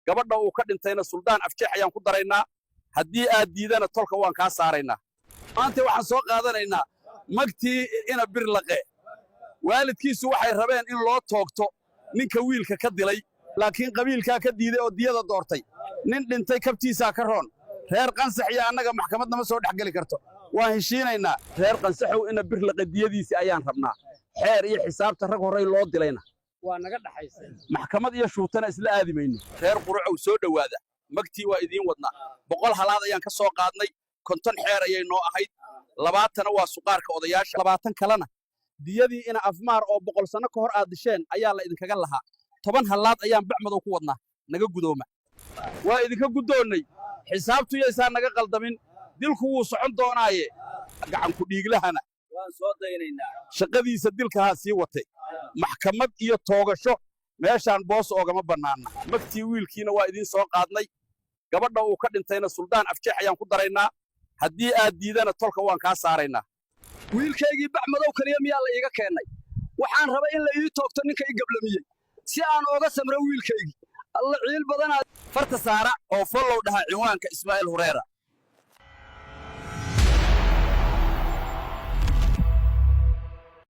gabadha uu ka dhintayna suldaan afjeex ayaan ku daraynaa haddii aad diidana tolka waan kaa saaraynaa maanta waxaan soo qaadanaynaa magtii ina bir laqe waalidkiisu waxay rabeen in loo toogto ninka wiilka ka dilay laakiin qabiilkaa ka diiday oo diyada doortay nin dhintay kabtiisaa ka roon reer qansax iyo annaga maxkamadnama soo dhexgeli karto waan heshiinaynaa reer qansaxow ina bir laqe diyadiisii ayaan rabnaa xeer iyo xisaabta rag horey loo dilayna waa naga dhaxaysay maxkamad iyo shuutana isla aadi mayno reer qurucow soo dhowaada magtii waa idiin wadnaa 100 halaad ayaan ka soo qaadnay 50 xeer ayay noo ahayd 20 waa suqaarka odayaasha 20 kalena diyadii ina afmaar oo 100 sano ka hor aad disheen ayaa la idinkaga lahaa 10 halaad ayaan bacmadow ku wadnaa naga gudooma waa idinka gudoonnay xisaabtu yaysaa naga qaldamin dilku wuu socon doonaaye gacan ku dhiiglahana waan soo daynaynaa shaqadiisa dilkaha sii watay maxkamad iyo toogasho meeshaan boos oogama bannaana magtii wiilkiina waa idiin soo qaadnay gabadha uu ka dhintayna suldaan afjeex ayaan ku daraynaa haddii aad diidana tolka waan kaa saaraynaa wiilkaygii bacmadow kaliya miyaa la iiga keennay waxaan rabay in la ii toogto ninka i gablamiyey si aan ooga samro wiilkaygii alla ciil badanaa farta saara oo follow dhaha ciwaanka Ismaaciil Hureera